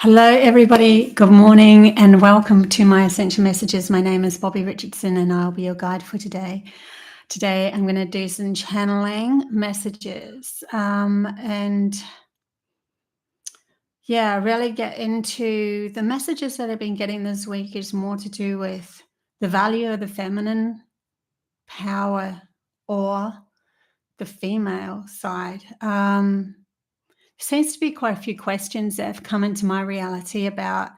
Hello, everybody. Good morning and welcome to my Ascension messages. My name is Bobby Richardson and I'll be your guide for today. Today, I'm going to do some channeling messages and really get into the messages that I've been getting this week is more to do with the value of the feminine power or the female side. Seems to be quite a few questions that have come into my reality about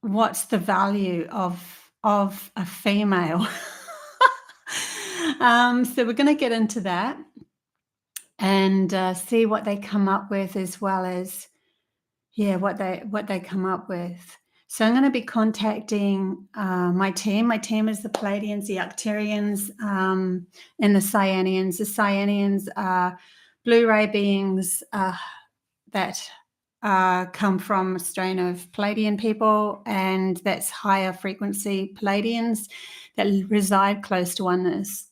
what's the value of a female. So we're going to get into that and see what they come up with, as well as what they come up with. So I'm going to be contacting my team. My team is the Pleiadians, the Acrturians, and the CYANIANS. The CYANIANS are Blu-ray beings that come from a strain of Pleiadian people, and that's higher frequency Pleiadians that reside close to ONENESS.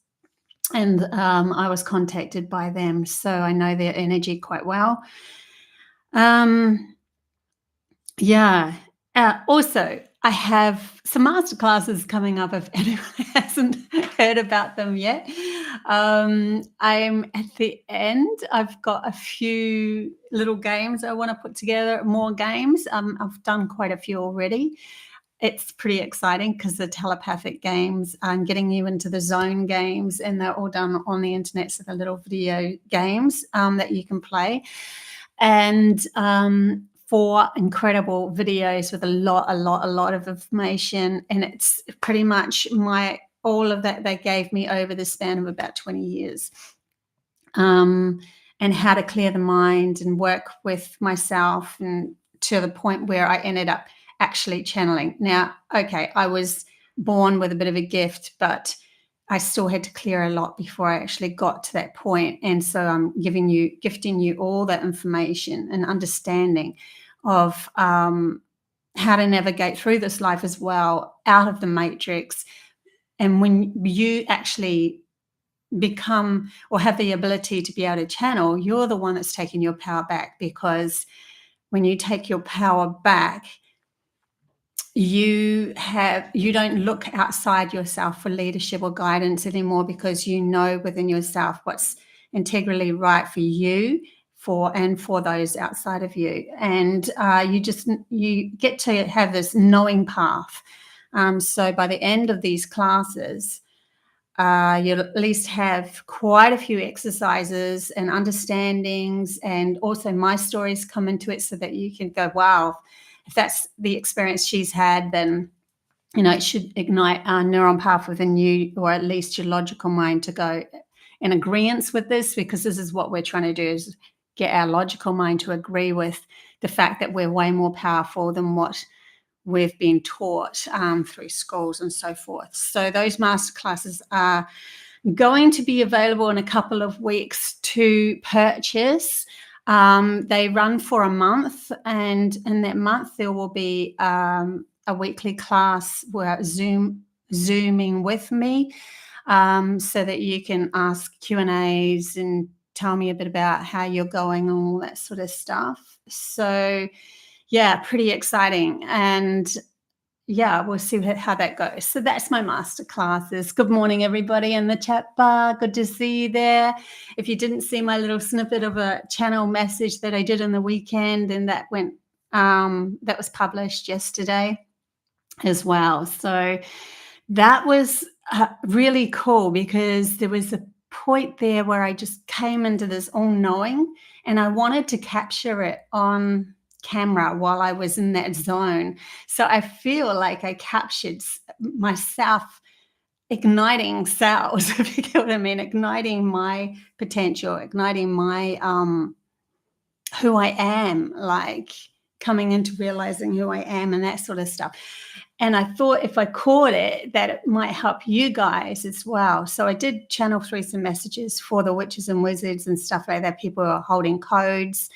And I was contacted by them, so I know their energy quite well. Also, I have some masterclasses coming up if anyone hasn't heard about them yet. I'm at the end. I've got a few little games I want to put together, more games. I've done quite a few already. It's pretty exciting because the telepathic games, I'm getting you into the zone games, and they're all done on the internet. So they're little video games that you can play. And 4 incredible videos with a lot of information, and it's pretty much all of that they gave me over the span of about 20 years, and how to clear the mind and work with myself, and to the point where I ended up actually channeling. Now, okay, I was born with a bit of a gift, but I still had to clear a lot before I actually got to that point. And so I'm gifting you all that information and understanding of how to navigate through this life as well, out of the matrix. And when you actually become or have the ability to be able to channel, you're the one that's taking your power back, because when you take your power back, you don't look outside yourself for leadership or guidance anymore, because you know within yourself what's integrally right for you and for those outside of you. And you get to have this knowing path. So by the end of these classes, you'll at least have quite a few exercises and understandings, and also my stories come into it, so that you can go, wow, if that's the experience she's had, then it should ignite a neuron path within you, or at least your logical mind, to go in agreement with this, because this is what we're trying to do, is get our logical mind to agree with the fact that we're way more powerful than what we've been taught through schools and so forth. So those masterclasses are going to be available in a couple of weeks to purchase. They run for a month, and in that month there will be a weekly class where zooming with me, so that you can ask Q&As and tell me a bit about how you're going and all that sort of stuff. So pretty exciting. And we'll see how that goes. So that's my master classes. Good morning, everybody in the chat bar. Good to see you there. If you didn't see my little snippet of a channel message that I did on the weekend, and that was published yesterday as well. So that was really cool, because there was a point there where I just came into this all-knowing, and I wanted to capture it on camera while I was in that zone. So I feel like I captured myself igniting cells, if you get what I mean, igniting my potential, igniting my who I am, like coming into realizing who I am and that sort of stuff. And I thought if I caught it, that it might help you guys as well. So I did channel through some messages for the witches and wizards and stuff like that. People are holding codes.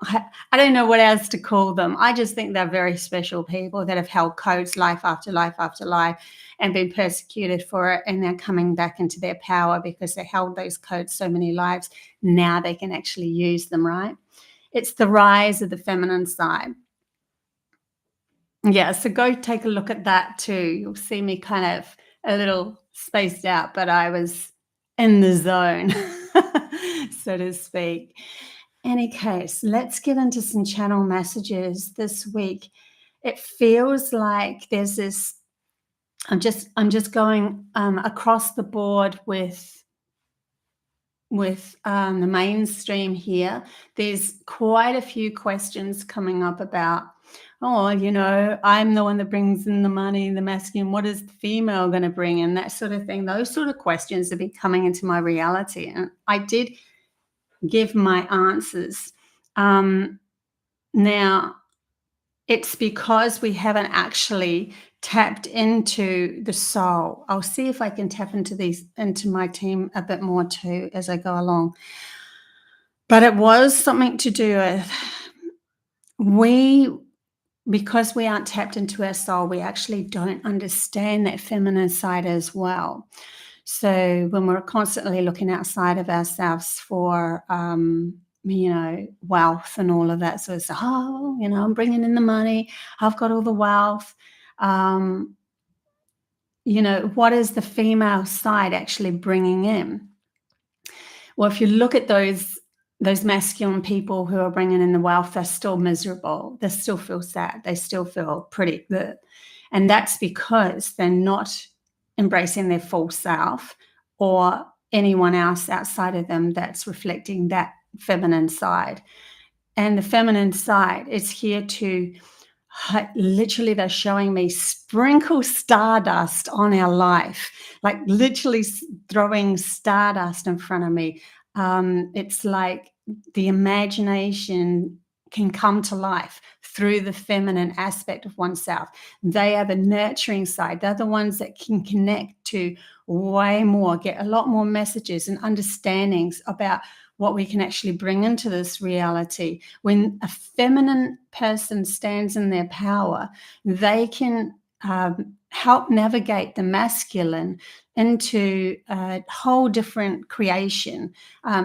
I don't know what else to call them. I just think they're very special people that have held codes life after life after life and been persecuted for it, and they're coming back into their power because they held those codes so many lives. Now they can actually use them, right? It's the rise of the feminine side. Yeah, so go take a look at that too. You'll see me kind of a little spaced out, but I was in the zone, so to speak. Any case, let's get into some channel messages this week. It feels like there's this. I'm just going across the board with the mainstream here. There's quite a few questions coming up about, oh, you know, I'm the one that brings in the money, the masculine. What is the female going to bring in? That sort of thing. Those sort of questions have been coming into my reality, and I did give my answers. Now, it's because we haven't actually tapped into the soul. I'll see if I can tap into my team a bit more too as I go along. But it was something to do with because we aren't tapped into our soul, we actually don't understand that feminine side as well. So when we're constantly looking outside of ourselves for, wealth and all of that, so it's, oh, you know, I'm bringing in the money, I've got all the wealth. What is the female side actually bringing in? Well, if you look at those masculine people who are bringing in the wealth, they're still miserable. They still feel sad. They still feel pretty good. And that's because they're not embracing their full self or anyone else outside of them that's reflecting that feminine side. And the feminine side is here to literally, they're showing me sprinkle stardust on our life, like literally throwing stardust in front of me. It's like the imagination can come to life through the feminine aspect of oneself. They are the nurturing side. They're the ones that can connect to way more, get a lot more messages and understandings about what we can actually bring into this reality. When a feminine person stands in their power, they can help navigate the masculine into a whole different creation,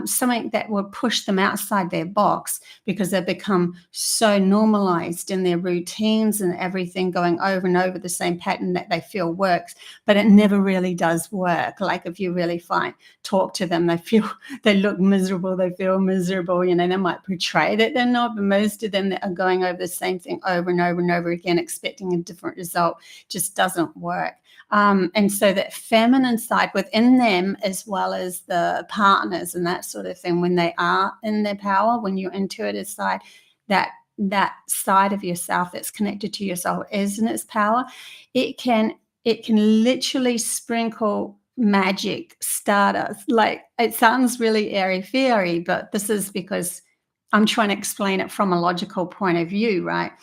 something that will push them outside their box because they've become so normalized in their routines and everything, going over and over the same pattern that they feel works, but it never really does work. Like if you really talk to them, they look miserable, they feel miserable, they might portray that they're not, but most of them that are going over the same thing over and over and over again, expecting a different result, just doesn't work. And so that feminine side within them, as well as the partners and that sort of thing, when they are in their power, when your intuitive side, that side of yourself that's connected to yourself is in its power, it can literally sprinkle magic stardust. Like, it sounds really airy-fairy, but this is because I'm trying to explain it from a logical point of view, right?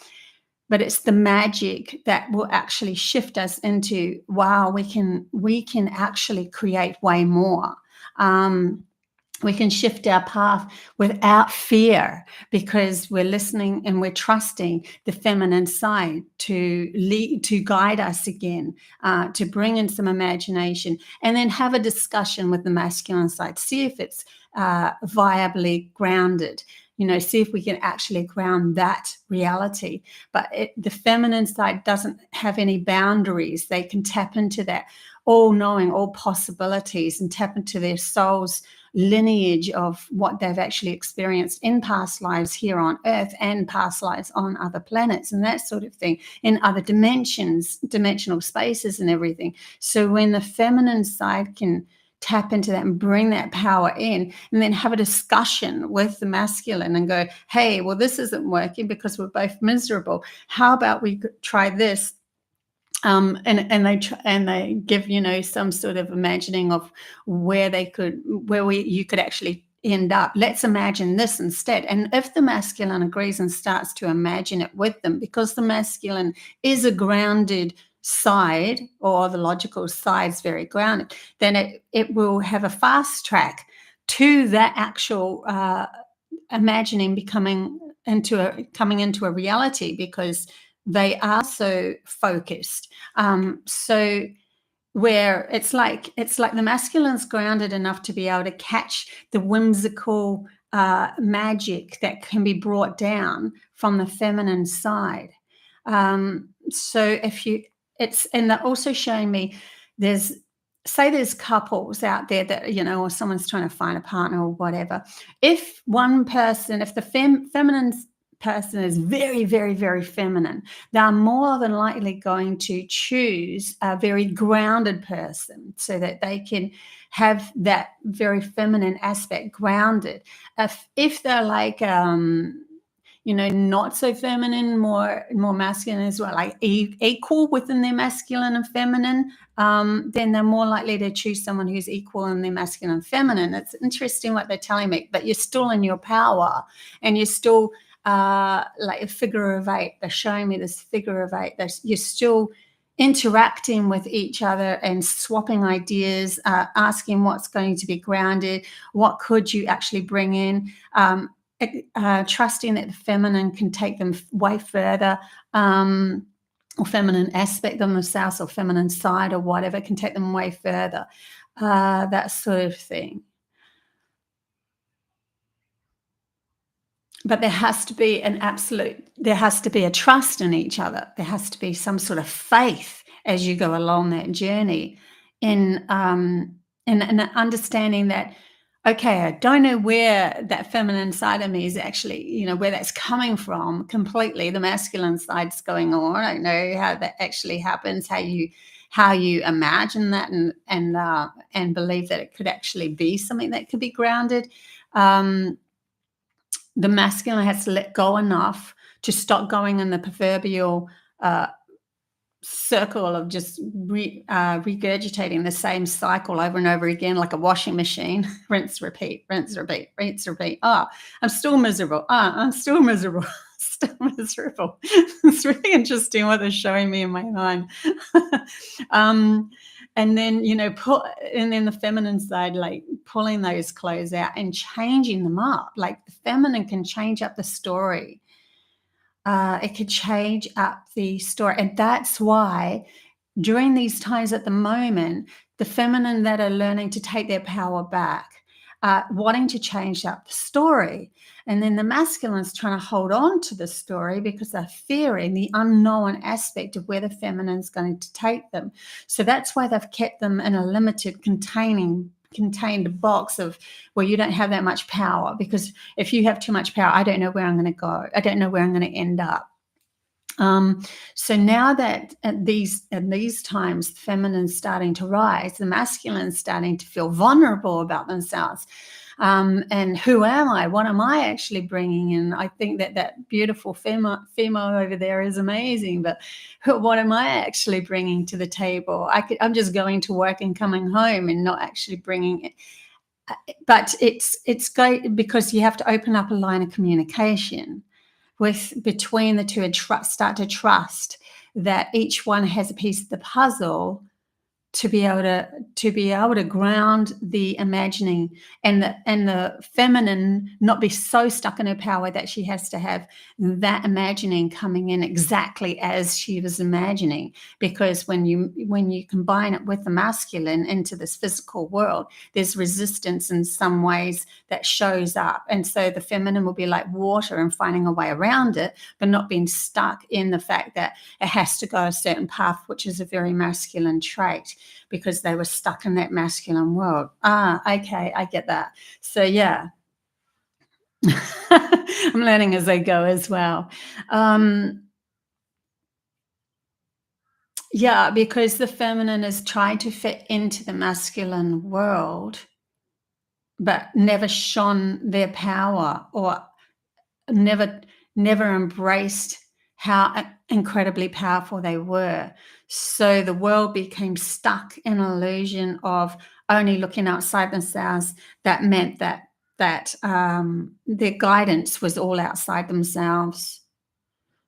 But it's the magic that will actually shift us into, wow, we can actually create way more. We can shift our path without fear because we're listening and we're trusting the feminine side to lead, to guide us again, to bring in some imagination, and then have a discussion with the masculine side. See if it's viably grounded. See if we can actually ground that reality. But the feminine side doesn't have any boundaries. They can tap into that all-knowing, all possibilities, and tap into their soul's lineage of what they've actually experienced in past lives here on Earth and past lives on other planets and that sort of thing, in other dimensions, dimensional spaces and everything. So when the feminine side can tap into that and bring that power in, and then have a discussion with the masculine and go, hey, well, this isn't working because we're both miserable. How about we try this? And they give some sort of imagining of where you could actually end up. Let's imagine this instead. And if the masculine agrees and starts to imagine it with them, because the masculine is a grounded side, or the logical side is very grounded, then it will have a fast track to that actual imagining coming into a reality, because they are so focused. So where it's like the masculine's grounded enough to be able to catch the whimsical magic that can be brought down from the feminine side. So if you, it's, and they're also showing me there's, say there's couples out there that, you know, or someone's trying to find a partner or whatever. If one person, if the feminine person is very, very, very feminine, they're more than likely going to choose a very grounded person so that they can have that very feminine aspect grounded. If they're like, you know, not so feminine, more masculine as well, like equal within their masculine and feminine, then they're more likely to choose someone who's equal in their masculine and feminine. It's interesting what they're telling me, but you're still in your power, and you're still like a figure of eight. They're showing me this figure of eight. You're still interacting with each other and swapping ideas, asking what's going to be grounded, what could you actually bring in, trusting that the feminine can take them way further, or feminine aspect of themselves, or feminine side, or whatever, can take them way further, that sort of thing. But there has to be there has to be a trust in each other. There has to be some sort of faith as you go along that journey, in an understanding that, okay, I don't know where that feminine side of me is actually, you know, where that's coming from completely. The masculine side's going on. I don't know how that actually happens, how you imagine that, and believe that it could actually be something that could be grounded. The masculine has to let go enough to stop going in the proverbial circle of just regurgitating the same cycle over and over again, like a washing machine. Rinse, repeat, rinse, repeat, rinse, repeat. Oh, I'm still miserable. I'm still miserable. Still miserable. It's really interesting what they're showing me in my mind. And then, you know, and then the feminine side, like pulling those clothes out and changing them up. Like the feminine can change up the story. It could change up the story. And that's why during these times at the moment, the feminine that are learning to take their power back, wanting to change up the story. And then the masculine's trying to hold on to the story because they're fearing the unknown aspect of where the feminine's going to take them. So that's why they've kept them in a limited contained box of where you don't have that much power, because if you have too much power, I don't know where I'm going to go. I don't know where I'm going to end up. So now that at these times, the feminine's starting to rise, the masculine's starting to feel vulnerable about themselves. And who am I? What am I actually bringing in? I think that beautiful female over there is amazing, but what am I actually bringing to the table? I'm just going to work and coming home and not actually bringing it. But it's great because you have to open up a line of communication between the two, and start to trust that each one has a piece of the puzzle to be able to ground the imagining, and the feminine not be so stuck in her power that she has to have that imagining coming in exactly as she was imagining. Because when you combine it with the masculine into this physical world, there's resistance in some ways that shows up, and so the feminine will be like water and finding a way around it, but not being stuck in the fact that it has to go a certain path, which is a very masculine trait, because they were stuck in that masculine world. Okay, I get that. So yeah, I'm learning as I go as well. Yeah, because the feminine is trying to fit into the masculine world, but never shone their power, or never embraced how incredibly powerful they were. So the world became stuck in an illusion of only looking outside themselves. That meant that their guidance was all outside themselves.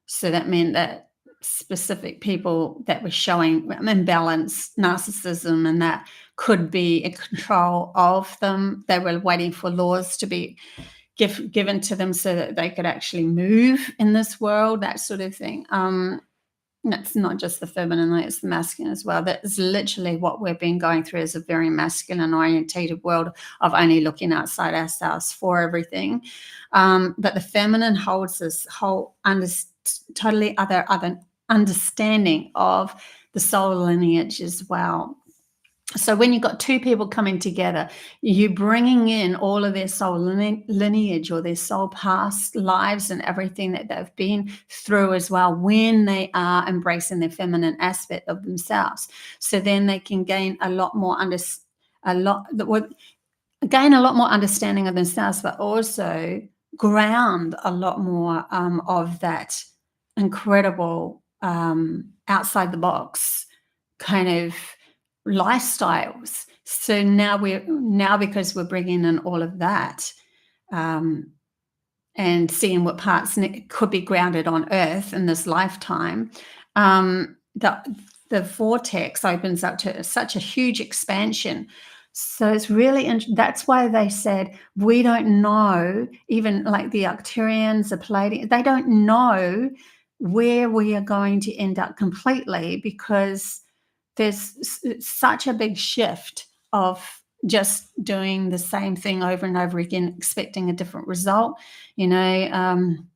So that meant that specific people that were showing imbalance, narcissism, and that could be in control of them. They were waiting for laws to be given to them so that they could actually move in this world, that sort of thing. That's not just the feminine, it's the masculine as well. That is literally what we've been going through, is a very masculine orientated world of only looking outside ourselves for everything. But the feminine holds this whole totally other understanding of the soul lineage as well. So when you've got two people coming together, you're bringing in all of their soul lineage or their soul past lives and everything that they've been through as well, when they are embracing their feminine aspect of themselves. So then they can gain a lot more understanding of themselves, but also ground a lot more of that incredible outside the box kind of lifestyles. So now because we're bringing in all of that, and seeing what parts could be grounded on Earth in this lifetime, the vortex opens up to such a huge expansion. So it's really that's why they said we don't know, even like the Acrturians, the Pleiadians, they don't know where we are going to end up completely, because there's such a big shift of just doing the same thing over and over again, expecting a different result. Listening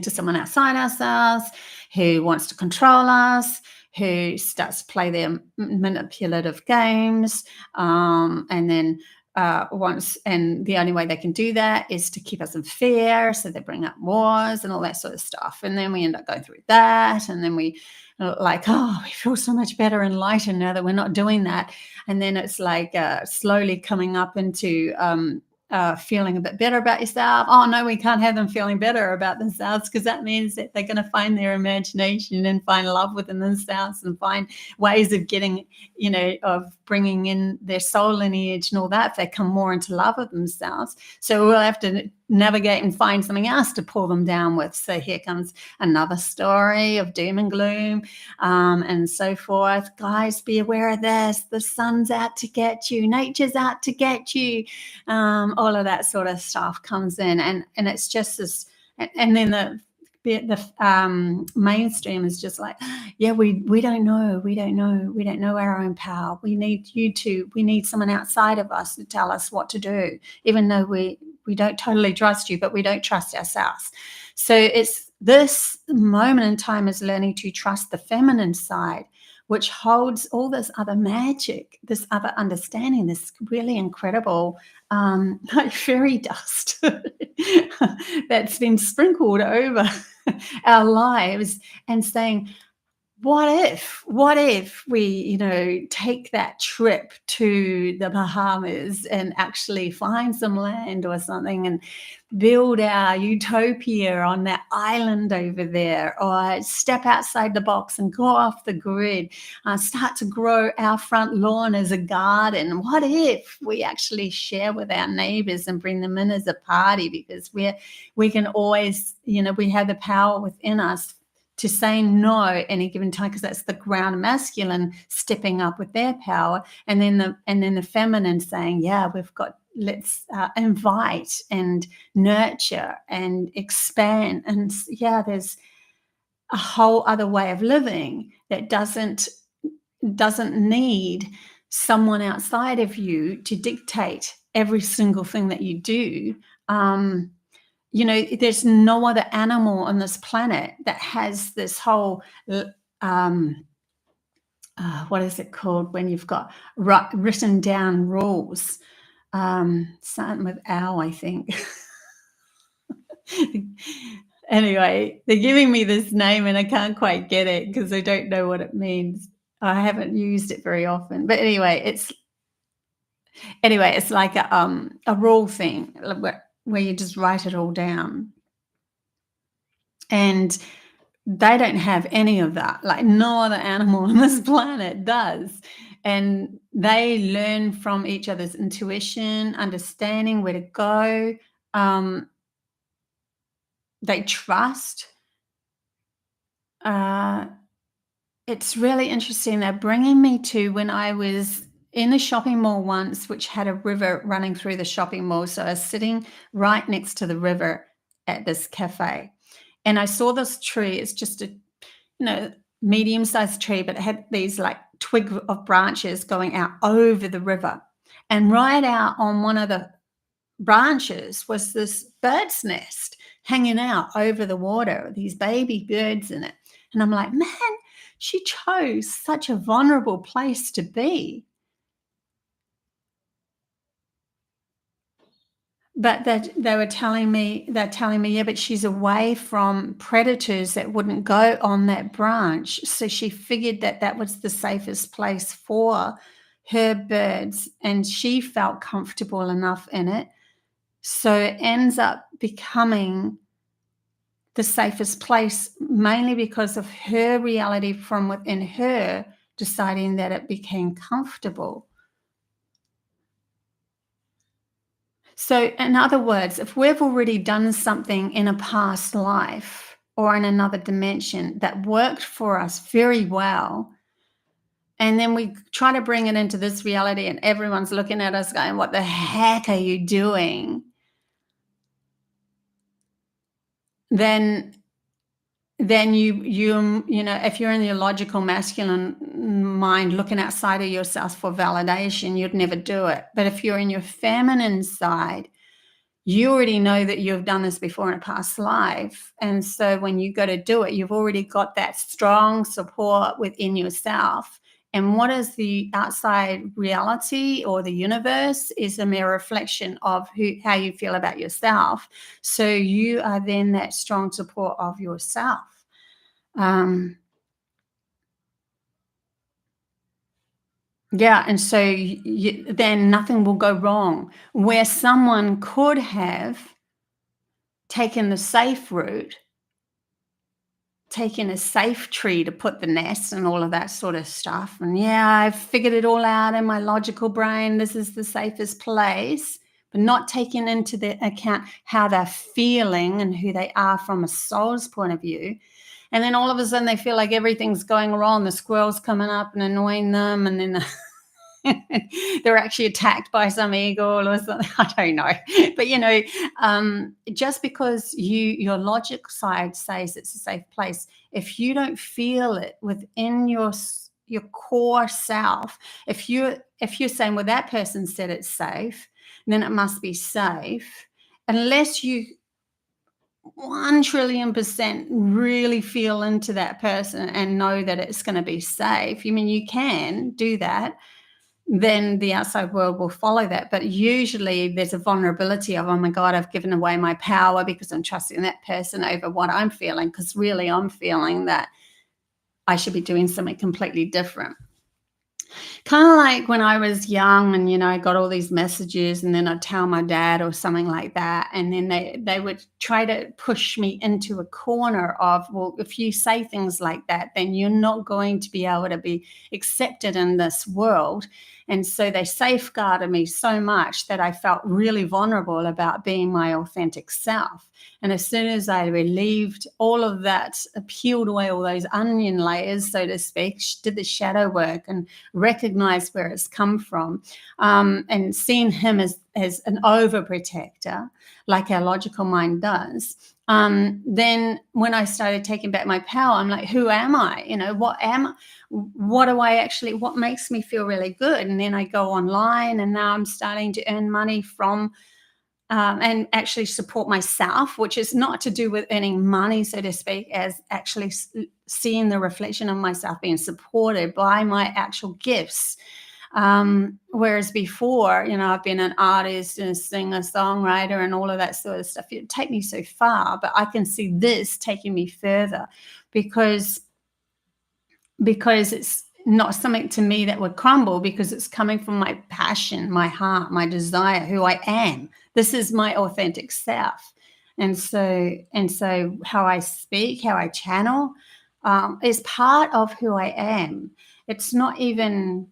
to someone outside ourselves who wants to control us, who starts to play their manipulative games, and then the only way they can do that is to keep us in fear. So they bring up wars and all that sort of stuff, and then we end up going through that, and then we like, oh, we feel so much better and lighter now that we're not doing that. And then it's like slowly coming up into feeling a bit better about yourself. Oh no, we can't have them feeling better about themselves, because that means that they're going to find their imagination and find love within themselves and find ways of getting, of bringing in their soul lineage and all that, if they come more into love with themselves. So we'll have to navigate and find something else to pull them down with. So here comes another story of doom and gloom, and so forth. Guys, be aware of this. The sun's out to get you. Nature's out to get you. All of that sort of stuff comes in, and it's just this. And then the mainstream is just like, yeah, we don't know our own power. We need someone outside of us to tell us what to do, even though we don't totally trust you, but we don't trust ourselves. So it's this moment in time is learning to trust the feminine side, which holds all this other magic, this other understanding, this really incredible like fairy dust that's been sprinkled over our lives, and saying, what if we, take that trip to the Bahamas and actually find some land or something and build our utopia on that island over there, or step outside the box and go off the grid, start to grow our front lawn as a garden. What if we actually share with our neighbors and bring them in as a party, because we can always, we have the power within us to say no at any given time, because that's the ground masculine stepping up with their power, and then the feminine saying, yeah, let's invite and nurture and expand. And yeah, there's a whole other way of living that doesn't need someone outside of you to dictate every single thing that you do. There's no other animal on this planet that has this whole, what is it called when you've got written down rules? Starting with owl, I think. Anyway, they're giving me this name and I can't quite get it because I don't know what it means. I haven't used it very often. But anyway, it's like a rule thing where you just write it all down. And they don't have any of that, like no other animal on this planet does. And they learn from each other's intuition, understanding where to go. They trust. It's really interesting. They're bringing me to when I was in a shopping mall once, which had a river running through the shopping mall. So I was sitting right next to the river at this cafe. And I saw this tree. It's just a, medium-sized tree, but it had these like twig of branches going out over the river. And right out on one of the branches was this bird's nest hanging out over the water, these baby birds in it. And I'm like, man, she chose such a vulnerable place to be. But that they're telling me, yeah, but she's away from predators that wouldn't go on that branch. So she figured that that was the safest place for her birds, and she felt comfortable enough in it. So it ends up becoming the safest place, mainly because of her reality from within her deciding that it became comfortable. So, in other words, if we've already done something in a past life or in another dimension that worked for us very well, and then we try to bring it into this reality and everyone's looking at us going, what the heck are you doing? Then if you're in your logical masculine mind looking outside of yourself for validation, you'd never do it. But if you're in your feminine side, you already know that you've done this before in a past life. And so when you go to do it, you've already got that strong support within yourself. And what is the outside reality or the universe is a mere reflection of how you feel about yourself. So you are then that strong support of yourself. Yeah, and so then nothing will go wrong. Where someone could have taken the safe route, taken a safe tree to put the nest and all of that sort of stuff. And yeah, I've figured it all out in my logical brain. This is the safest place, but not taking into the account how they're feeling and who they are from a soul's point of view. And then all of a sudden they feel like everything's going wrong. The squirrel's coming up and annoying them. And then they're actually attacked by some eagle or something. I don't know. But, just because your logic side says it's a safe place, if you don't feel it within your core self, if you're saying, well, that person said it's safe, then it must be safe, unless you 1,000,000,000% really feel into that person and know that it's going to be safe. I mean, you can do that, then the outside world will follow that. But usually there's a vulnerability of, oh my God, I've given away my power because I'm trusting that person over what I'm feeling, because really I'm feeling that I should be doing something completely different. Kind of like when I was young and, I got all these messages and then I'd tell my dad or something like that. And then they would try to push me into a corner of, well, if you say things like that, then you're not going to be able to be accepted in this world. And so they safeguarded me so much that I felt really vulnerable about being my authentic self. And as soon as I relieved all of that, peeled away all those onion layers, so to speak, did the shadow work and recognized where it's come from, and seen him as an overprotector, like our logical mind does, then when I started taking back my power, I'm like, who am I? What makes me feel really good? And then I go online and now I'm starting to earn money from and actually support myself, which is not to do with earning money, so to speak, as actually seeing the reflection of myself being supported by my actual gifts. Whereas before, I've been an artist and a singer, songwriter, and all of that sort of stuff. It'd take me so far, but I can see this taking me further because it's not something to me that would crumble, because it's coming from my passion, my heart, my desire, who I am. This is my authentic self. And so how I speak, how I channel, is part of who I am. It's not even,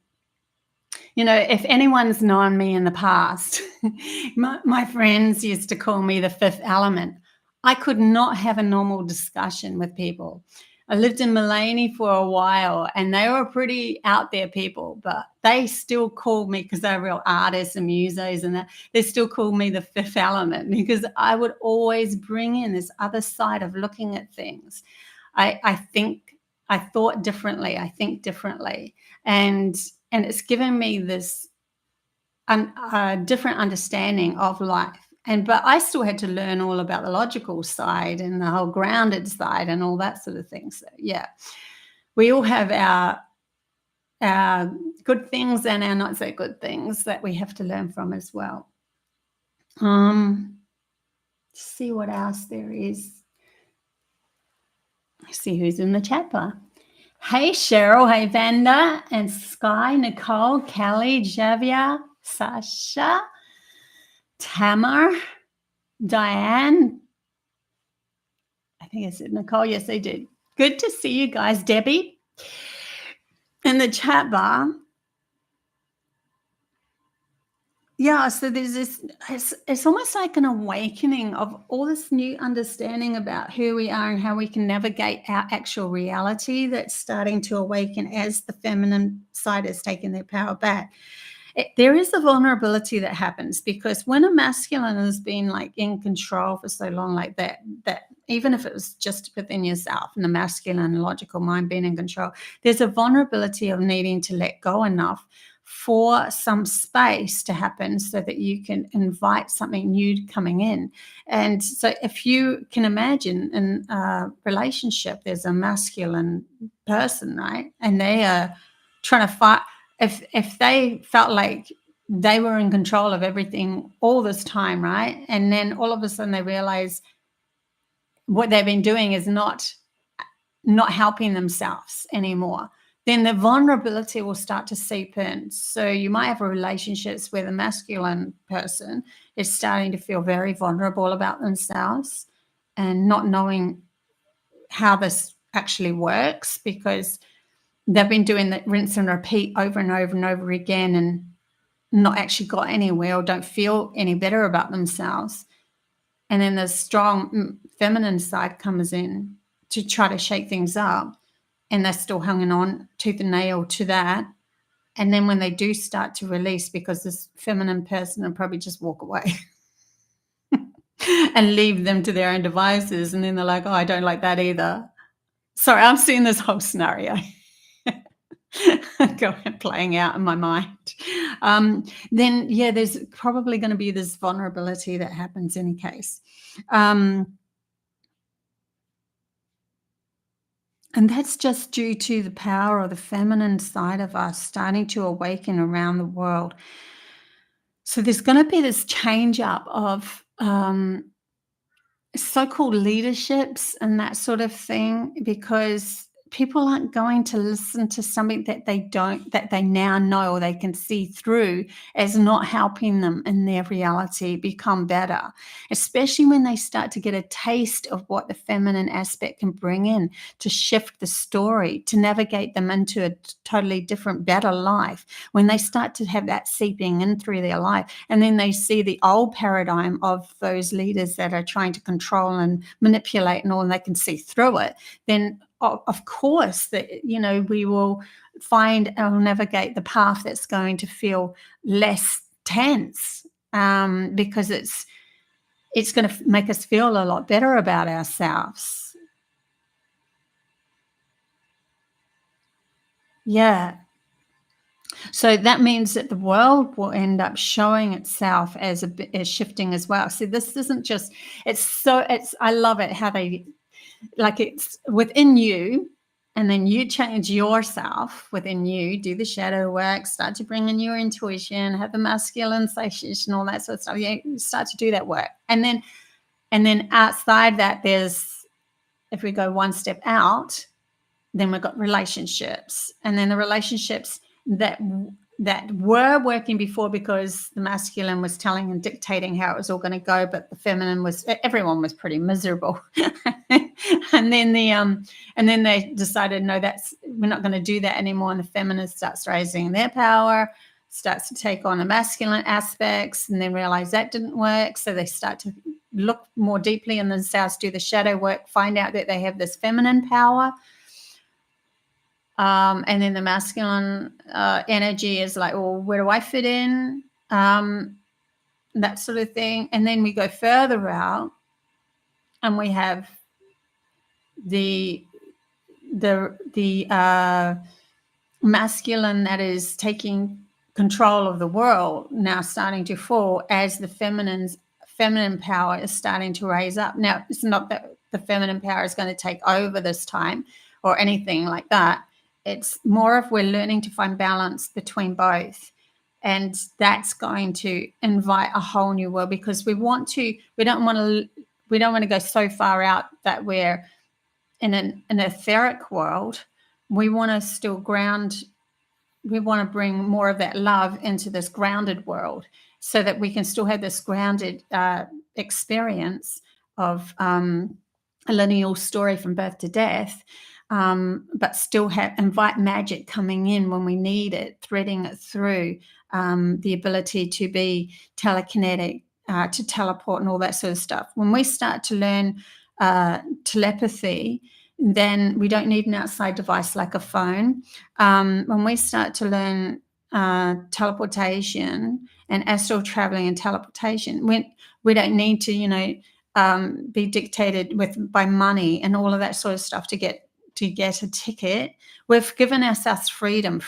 if anyone's known me in the past, my friends used to call me the fifth element. I could not have a normal discussion with people. I lived in Mullaney for a while, and they were pretty out there people, but they still called me, because they're real artists and musos and that, they still called me the fifth element, because I would always bring in this other side of looking at things. I thought differently. I think differently. And it's given me this different understanding of life. But I still had to learn all about the logical side and the whole grounded side and all that sort of thing. So yeah, we all have our good things and our not so good things that we have to learn from as well. See what else there is. See who's in the chat bar. Hey Cheryl, hey Vanda and Sky, Nicole, Kelly, Javier, Sasha, Tamar, Diane. I think I said Nicole. Yes, I did. Good to see you guys. Debbie in the chat bar. Yeah, so there's this, it's almost like an awakening of all this new understanding about who we are and how we can navigate our actual reality that's starting to awaken as the feminine side is taking their power back. There is a vulnerability that happens, because when a masculine has been like in control for so long like that even if it was just within yourself and the masculine logical mind being in control, there's a vulnerability of needing to let go enough for some space to happen so that you can invite something new coming in. And so if you can imagine in a relationship, there's a masculine person, right? And they are trying to fight. If they felt like they were in control of everything all this time, right? And then all of a sudden they realize what they've been doing is not helping themselves anymore, then the vulnerability will start to seep in. So you might have relationships where the masculine person is starting to feel very vulnerable about themselves and not knowing how this actually works, because they've been doing the rinse and repeat over and over and over again and not actually got anywhere or don't feel any better about themselves. And then the strong feminine side comes in to try to shake things up, and they're still hanging on tooth and nail to that. And then when they do start to release, because this feminine person will probably just walk away and leave them to their own devices. And then they're like, oh, I don't like that either. Sorry, I'm seeing this whole scenario playing out in my mind. Then, yeah, there's probably going to be this vulnerability that happens in any case. And that's just due to the power of the feminine side of us starting to awaken around the world. So there's going to be this change up of so-called leaderships and that sort of thing, because people aren't going to listen to something that they now know or they can see through as not helping them in their reality become better, especially when they start to get a taste of what the feminine aspect can bring in to shift the story, to navigate them into a totally different, better life. When they start to have that seeping in through their life, and then they see the old paradigm of those leaders that are trying to control and manipulate and all, and they can see through it, then of course that, we will find or navigate the path that's going to feel less tense, because it's going to make us feel a lot better about ourselves. Yeah. So that means that the world will end up showing itself as shifting as well. So this isn't just, I love it how they, like, it's within you, and then you change yourself within you, do the shadow work, start to bring in your intuition, have the masculine satiation, all that sort of stuff. You start to do that work. And then outside that, there's, if we go one step out, then we've got relationships. And then the relationships that were working before, because the masculine was telling and dictating how it was all going to go, but the feminine everyone was pretty miserable. and then they decided, no, we're not going to do that anymore. And the feminine starts raising their power, starts to take on the masculine aspects, and then realize that didn't work. So they start to look more deeply in themselves, do the shadow work, find out that they have this feminine power. And then the masculine energy is like, well, where do I fit in? That sort of thing. And then we go further out and we have the masculine that is taking control of the world now starting to fall as the feminine power is starting to raise up. Now, it's not that the feminine power is going to take over this time or anything like that. It's more of we're learning to find balance between both. And that's going to invite a whole new world, because we don't want to go so far out that we're in an etheric world. We want to still ground. We want to bring more of that love into this grounded world, so that we can still have this grounded experience of a lineal story from birth to death, but still invite magic coming in when we need it, threading it through, the ability to be telekinetic, to teleport and all that sort of stuff. When we start to learn telepathy, then we don't need an outside device like a phone. When we start to learn teleportation and astral traveling and teleportation, we don't need to, be dictated by money and all of that sort of stuff to get a ticket. We've given ourselves freedom.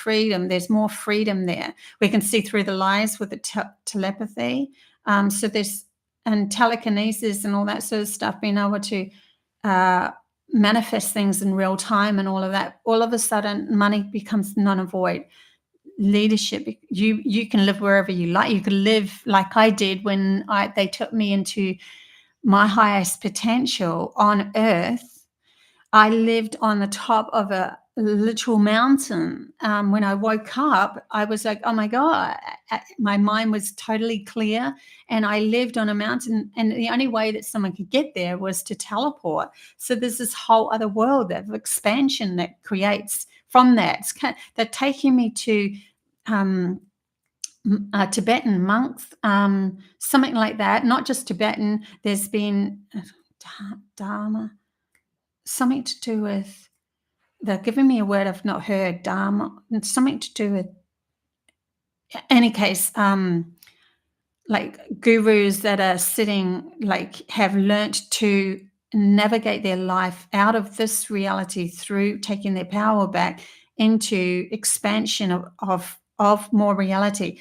There's more freedom there. We can see through the lies with the telepathy. So there's, and telekinesis and all that sort of stuff, being able to manifest things in real time and all of that. All of a sudden, money becomes non-void. Leadership, you can live wherever you like. You can live like I did when they took me into my highest potential on earth. I lived on the top of a literal mountain. When I woke up, I was like, oh my God, my mind was totally clear, and I lived on a mountain, and the only way that someone could get there was to teleport. So there's this whole other world of expansion that creates from that. They're taking me to Tibetan monks, something like that. Not just Tibetan. There's been Dharma, something to do with, they're giving me a word I've not heard, Dharma, and something to do with, any case, like gurus that are sitting, like have learnt to navigate their life out of this reality through taking their power back into expansion of more reality.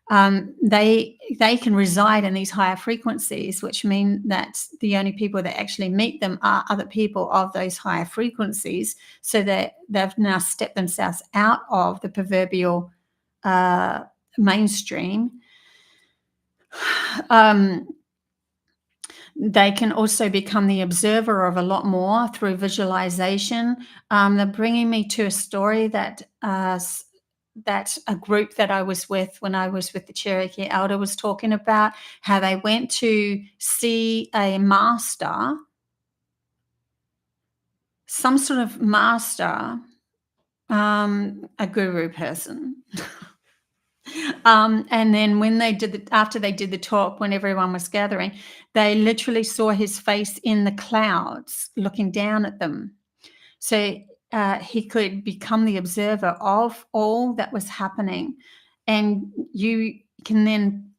They can reside in these higher frequencies, which mean that the only people that actually meet them are other people of those higher frequencies, so that they've now stepped themselves out of the proverbial mainstream. They can also become the observer of a lot more through visualization. They're bringing me to a story that a group that I was with when I was with the Cherokee Elder was talking about, how they went to see a master, some sort of master, a guru person. And then when they after they did the talk, when everyone was gathering, they literally saw his face in the clouds looking down at them. So he could become the observer of all that was happening. And you can then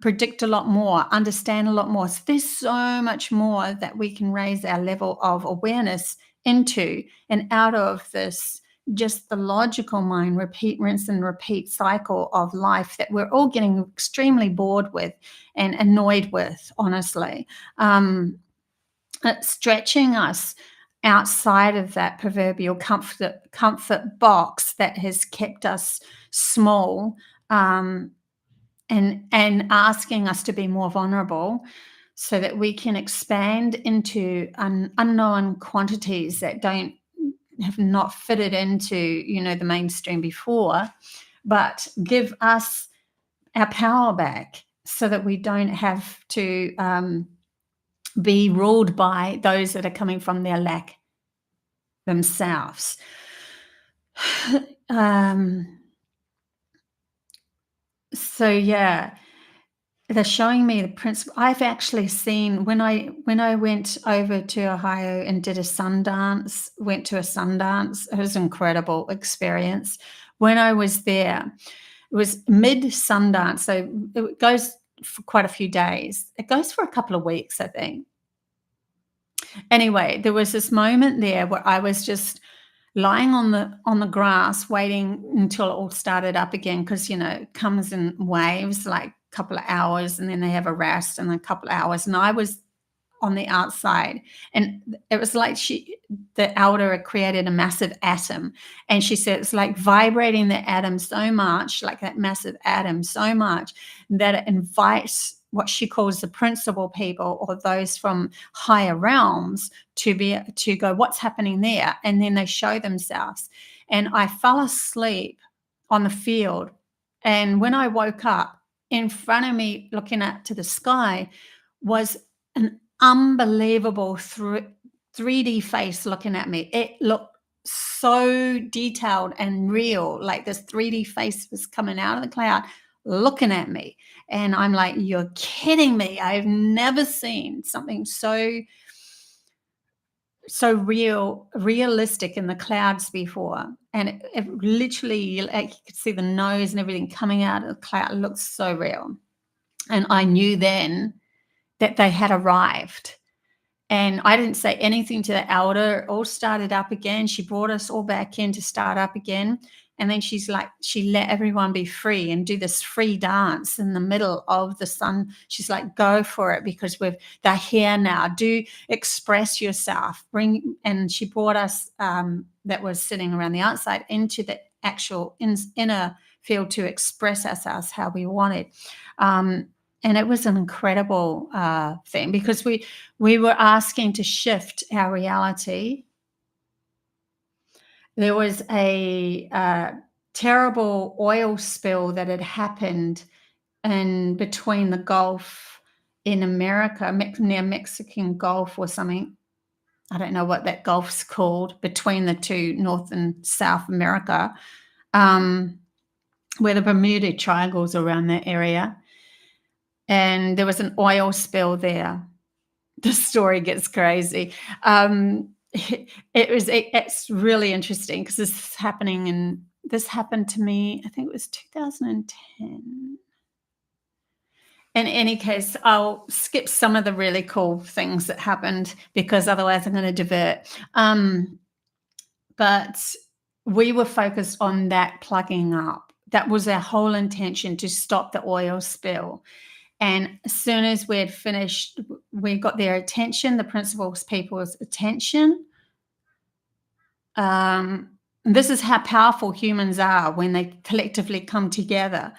predict a lot more, understand a lot more. So there's so much more that we can raise our level of awareness into, and out of this just the logical mind, repeat, rinse and repeat cycle of life that we're all getting extremely bored with and annoyed with, honestly. Stretching us outside of that proverbial comfort box that has kept us small, and asking us to be more vulnerable, so that we can expand into unknown quantities that have not fitted into the mainstream before, but give us our power back, so that we don't have to be ruled by those that are coming from their lack themselves. So yeah, they're showing me the principle. I've actually seen when I went over to Ohio and did a Sundance, went to a Sundance. It was an incredible experience. When I was there, it was mid Sundance, so it goes for quite a few days. It goes for a couple of weeks, I think. Anyway, there was this moment there where I was just lying on the grass waiting until it all started up again, because it comes in waves, like a couple of hours, and then they have a rest and a couple of hours, and I was on the outside, and it was like the elder had created a massive atom, and she said it's like vibrating the atom so much, like that massive atom so much, that it invites what she calls the principal people, or those from higher realms, to go, what's happening there? And then they show themselves. And I fell asleep on the field, and when I woke up, in front of me, looking up to the sky, was an unbelievable 3D face looking at me. It looked so detailed and real, like this 3D face was coming out of the cloud looking at me. And I'm like, you're kidding me. I've never seen something so realistic in the clouds before. And it literally, like, you could see the nose and everything coming out of the cloud. It looked so real. And I knew then that they had arrived. And I didn't say anything to the elder. It all started up again. She brought us all back in to start up again. And then she let everyone be free and do this free dance in the middle of the sun. She's like, go for it, because they're here now. Do express yourself. And she brought us that was sitting around the outside into the actual inner field to express ourselves how we wanted. And it was an incredible thing, because we were asking to shift our reality. There was a terrible oil spill that had happened in between the Gulf in America, near Mexican Gulf or something. I don't know what that Gulf's called, between the two, North and South America, where the Bermuda Triangle's around that area. And there was an oil spill there. The story gets crazy. It's really interesting, because this happened to me, I think it was 2010. In any case, I'll skip some of the really cool things that happened, because otherwise I'm going to divert. But we were focused on that plugging up. That was our whole intention, to stop the oil spill. And as soon as we had finished, we got their attention, the principal's people's attention. This is how powerful humans are when they collectively come together.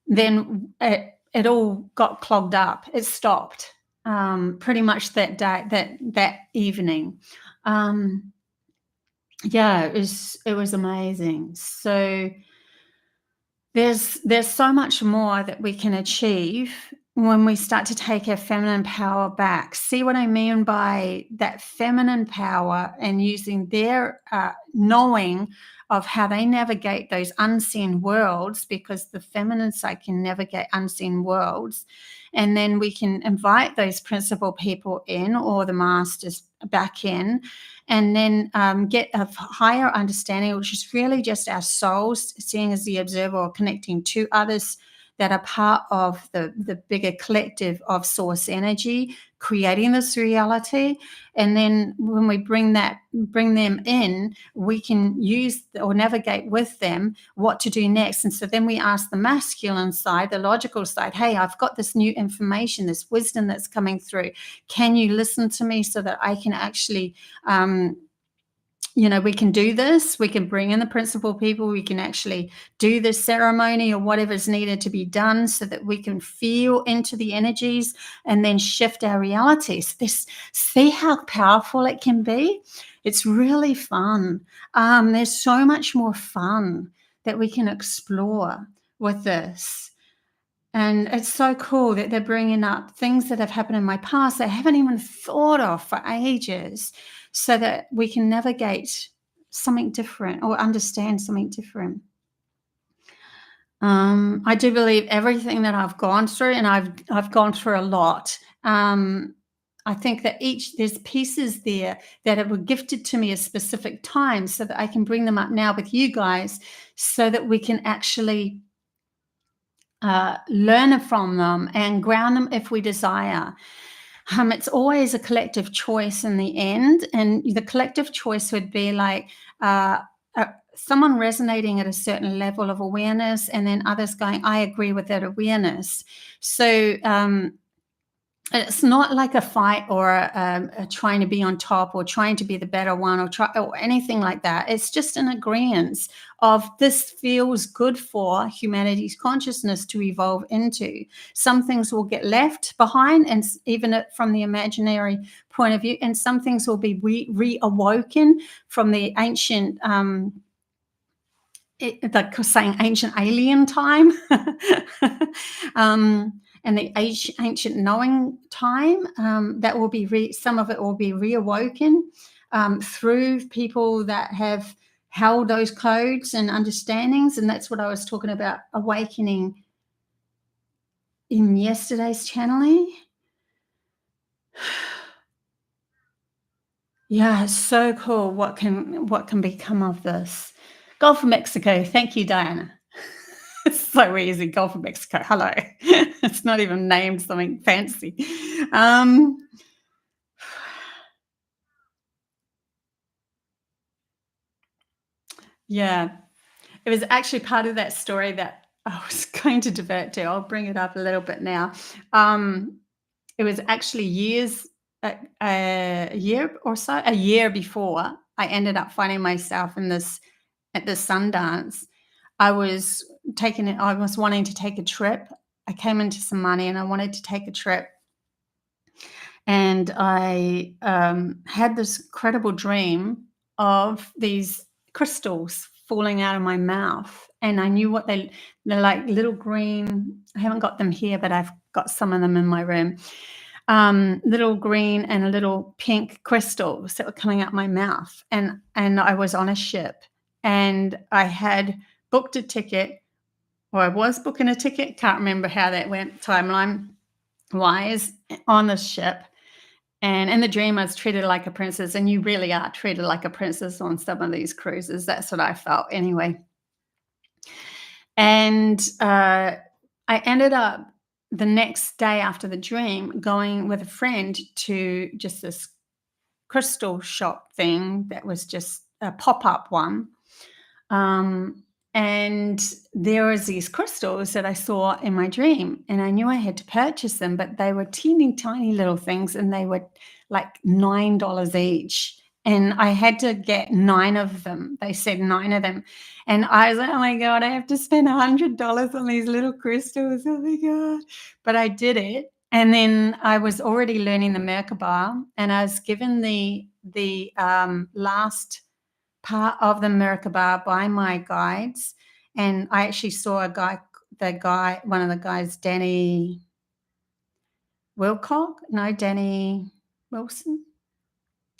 Then it all got clogged up. It stopped pretty much that day, that evening. Yeah, it was amazing. So there's so much more that we can achieve when we start to take our feminine power back. See what I mean by that feminine power, and using their knowing of how they navigate those unseen worlds, because the feminine side can navigate unseen worlds. And then we can invite those principal people in, or the masters back in, and then get a higher understanding, which is really just our souls seeing as the observer, or connecting to others that are part of the bigger collective of source energy, creating this reality. And then when we bring them in, we can use or navigate with them what to do next. And so then we ask the masculine side, the logical side, hey, I've got this new information, this wisdom that's coming through. Can you listen to me so that I can actually we can do this. We can bring in the principal people. We can actually do this ceremony or whatever's needed to be done, so that we can feel into the energies and then shift our realities. See how powerful it can be? It's really fun. There's so much more fun that we can explore with this. And it's so cool that they're bringing up things that have happened in my past that I haven't even thought of for ages, so that we can navigate something different or understand something different. I do believe everything that I've gone through, and I've gone through a lot. I think that there's pieces there that were gifted to me at specific times, so that I can bring them up now with you guys, so that we can actually learn from them and ground them if we desire. It's always a collective choice in the end, and the collective choice would be like uh, someone resonating at a certain level of awareness, and then others going, I agree with that awareness. So it's not like a fight or a trying to be on top or trying to be the better one or anything like that. It's just an agreement of this feels good for humanity's consciousness to evolve into. Some things will get left behind, and even from the imaginary point of view, and some things will be reawoken from the ancient like saying ancient alien time and the ancient knowing time, that will be some of it will be reawoken through people that have held those codes and understandings. And that's what I was talking about awakening in yesterday's channeling. Yeah, it's so cool what can become of this. Gulf of Mexico. Thank you, Diana. It's so easy. Gulf of Mexico. Hello. It's not even named something fancy. Yeah, it was actually part of that story that I was going to divert to. I'll bring it up a little bit now. It was actually a year or so, a year before I ended up finding myself at the Sundance. I was wanting to take a trip. I came into some money and I wanted to take a trip. And I had this incredible dream of these crystals falling out of my mouth. And I knew they're like little green. I haven't got them here, but I've got some of them in my room. Little green and a little pink crystals that were coming out my mouth. And I was on a ship, and I had booked a ticket, or I was booking a ticket. Can't remember how that went timeline wise on the ship. And in the dream, I was treated like a princess, and you really are treated like a princess on some of these cruises. That's what I felt anyway. And I ended up the next day after the dream going with a friend to just this crystal shop thing that was just a pop-up one. And there was these crystals that I saw in my dream, and I knew I had to purchase them, but they were teeny tiny little things, and they were like $9 each. And I had to get 9 of them. They said 9 of them. And I was like, oh my God, I have to spend $100 on these little crystals. Oh my God. But I did it. And then I was already learning the Merkaba, and I was given the last part of the Merkaba by my guides. And I actually saw one of the guys, Danny Danny Wilson.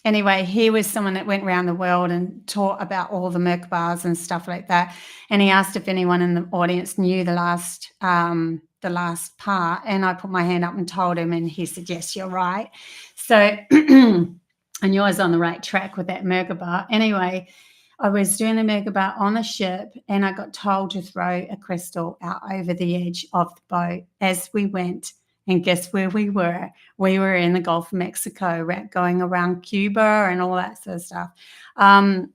Anyway, he was someone that went around the world and taught about all the Merkabas and stuff like that. And he asked if anyone in the audience knew the last part. And I put my hand up and told him, and he said, yes, you're right. So I knew I was on the right track with that Merkaba. Anyway, I was doing the Merkaba on the ship, and I got told to throw a crystal out over the edge of the boat as we went. And guess where we were? We were in the Gulf of Mexico, going around Cuba and all that sort of stuff. And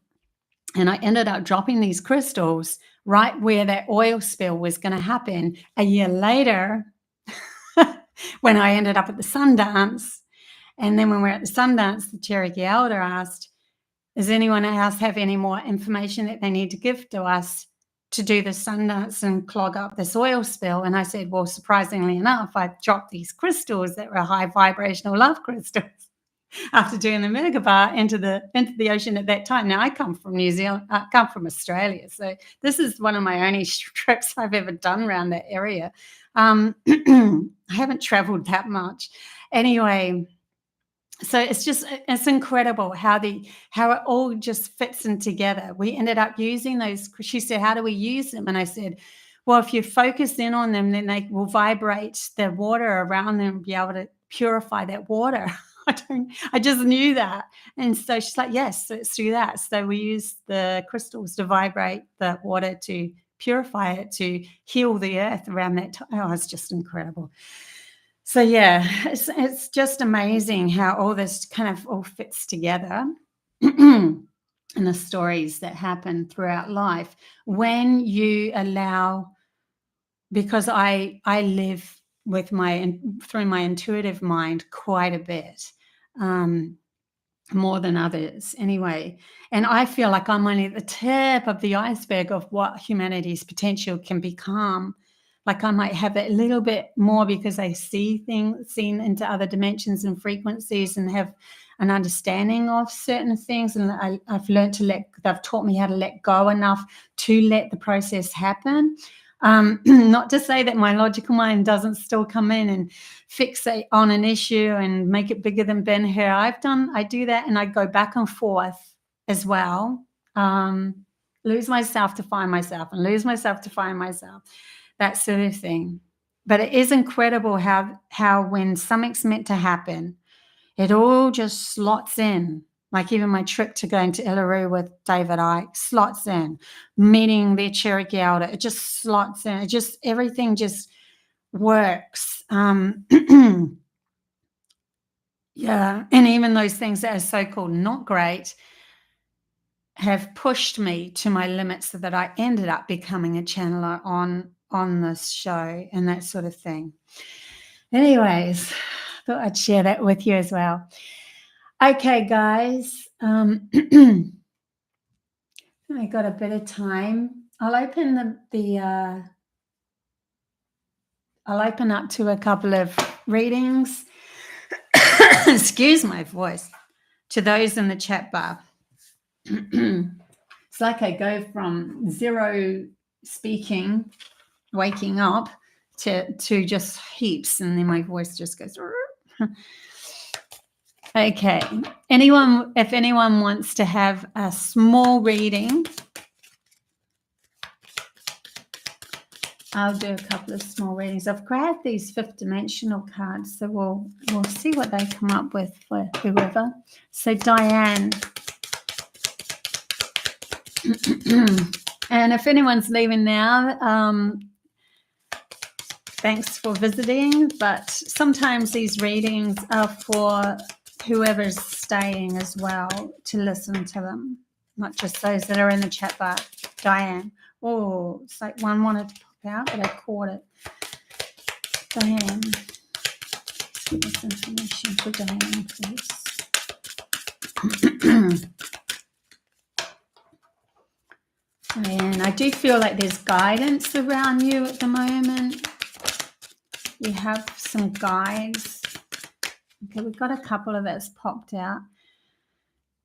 I ended up dropping these crystals right where that oil spill was going to happen. A year later, when I ended up at the Sundance, and then when we were at the Sundance, the Cherokee Elder asked, does anyone else have any more information that they need to give to us to do the Sundance and clog up this oil spill? And I said, well, surprisingly enough, I dropped these crystals that were high vibrational love crystals after doing the Merkaba into the ocean at that time. Now, I come from New Zealand, I come from Australia, so this is one of my only trips I've ever done around that area. I haven't traveled that much. Anyway, so it's incredible how it all just fits in together. We ended up using those. She said, how do we use them? And I said, Well, if you focus in on them, then they will vibrate the water around them and be able to purify that water. I just knew that. And so she's like, yes, let's do that. So we use the crystals to vibrate the water to purify it, to heal the earth around that time. Oh, it's just incredible. So yeah, it's just amazing how all this kind of all fits together. And the stories that happen throughout life when you allow, because I live with through my intuitive mind quite a bit, more than others anyway. And I feel like I'm only at the tip of the iceberg of what humanity's potential can become. Like I might have a little bit more because I see things, seen into other dimensions and frequencies, and have an understanding of certain things. And I've learned to they've taught me how to let go enough to let the process happen. Not to say that my logical mind doesn't still come in and fixate on an issue and make it bigger than Ben-Hur. I do that, and I go back and forth as well. Lose myself to find myself, and lose myself to find myself, that sort of thing. But it is incredible how when something's meant to happen, it all just slots in. Like even my trip to going to Uluru with David Icke slots in, meeting the Cherokee Elder, it just slots in. Everything just works. Yeah, and even those things that are so-called not great have pushed me to my limits, so that I ended up becoming a channeler on this show and that sort of thing. Anyways, thought I'd share that with you as well. Okay, guys. I got a bit of time. I'll open I'll open up to a couple of readings. Excuse my voice. To those in the chat bar. It's like I go from zero speaking, waking up, to just heaps, and then my voice just goes. Okay. If anyone wants to have a small reading, I'll do a couple of small readings. I've grabbed these fifth dimensional cards, so we'll see what they come up with for whoever. So Diane. And if anyone's leaving now, thanks for visiting. But sometimes these readings are for whoever's staying as well, to listen to them, not just those that are in the chat bar. Diane. Oh, it's like one wanted to pop out, but I caught it. Diane. Let's get this information for Diane, please. Diane, I do feel like there's guidance around you at the moment. You have some guides. Okay, we've got a couple of that's popped out.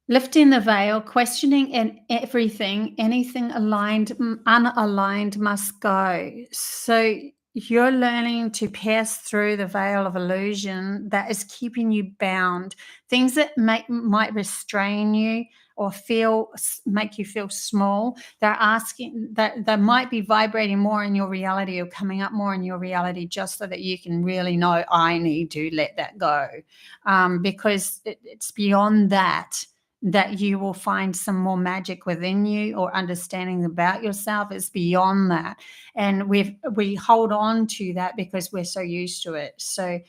Lifting the veil, questioning and everything, anything unaligned must go. So you're learning to pass through the veil of illusion that is keeping you bound. Things that might restrain you or make you feel small. They're asking that they might be vibrating more in your reality or coming up more in your reality, just so that you can really know, I need to let that go, because it's beyond that you will find some more magic within you, or understanding about yourself. Is beyond that, and we hold on to that because we're so used to it. So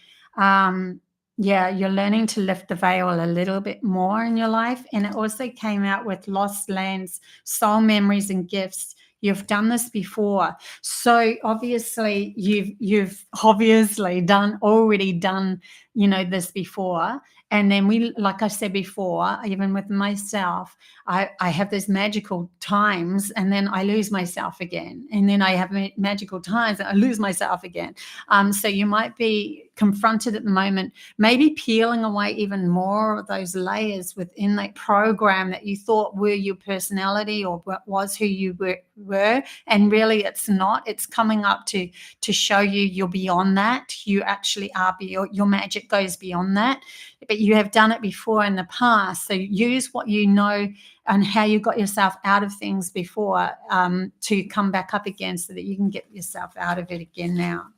yeah, you're learning to lift the veil a little bit more in your life. And it also came out with lost lands, soul memories, and gifts. You've done this before, so obviously you've obviously already done this before. And then like I said before, even with myself, I have those magical times, and then I lose myself again, and then I have magical times and I lose myself again. So you might be confronted at the moment, maybe peeling away even more of those layers within that program that you thought were your personality or what was who you were, and really it's not. It's coming up to show you you're beyond that. You actually are beyond, your magic goes beyond that, but you have done it before in the past. So use what you know and how you got yourself out of things before to come back up again so that you can get yourself out of it again now.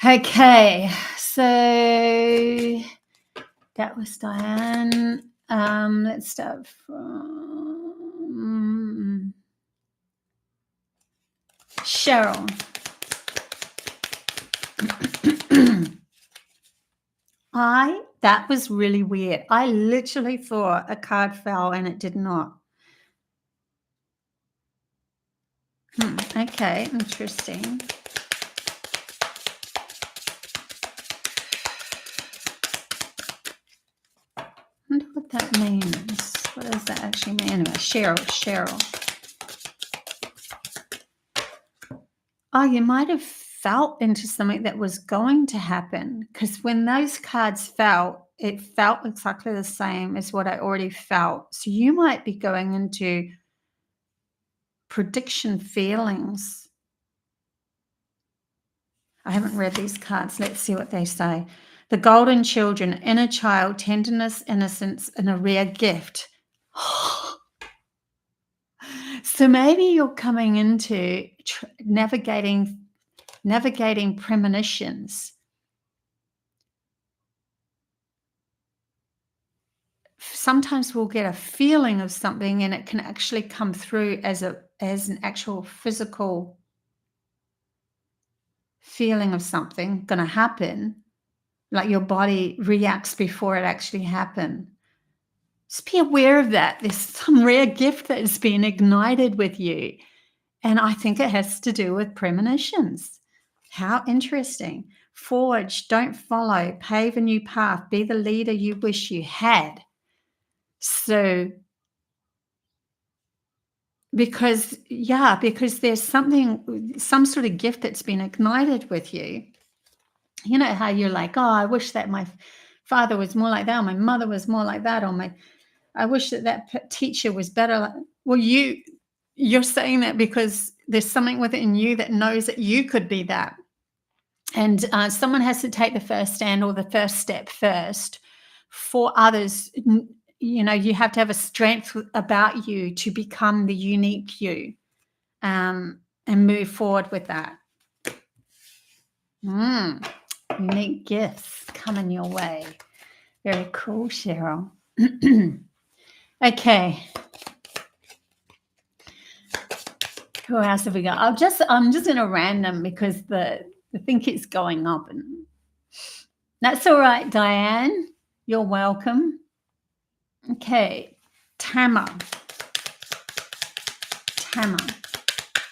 Okay, so that was Diane. Let's start from Cheryl. That was really weird. I literally thought a card fell and it did not. Okay, interesting. I wonder what that means. What does that actually mean? Anyway, Cheryl. Oh, you might have felt into something that was going to happen, because when those cards fell, it felt exactly the same as what I already felt. So you might be going into prediction feelings. I haven't read these cards. Let's see what they say. The golden children, inner child, tenderness, innocence, and a rare gift. So maybe you're coming into navigating premonitions. Sometimes we'll get a feeling of something and it can actually come through as an actual physical feeling of something going to happen, like your body reacts before it actually happened. Just be aware of that. There's some rare gift that has been ignited with you, and I think it has to do with premonitions. How interesting. Forge, don't follow, pave a new path, be the leader you wish you had. So because there's some sort of gift that's been ignited with you. You know how you're like, oh, I wish that my father was more like that, or my mother was more like that, or I wish that teacher was better. Well, you're saying that because there's something within you that knows that you could be that. And someone has to take the first stand or the first step first for others. You know, you have to have a strength about you to become the unique you, and move forward with that. Unique gifts coming your way. Very cool, Cheryl. Okay. Who else have we got? I'm just in a random because the thing keeps going up, and that's all right, Diane. You're welcome. Okay, Tamar.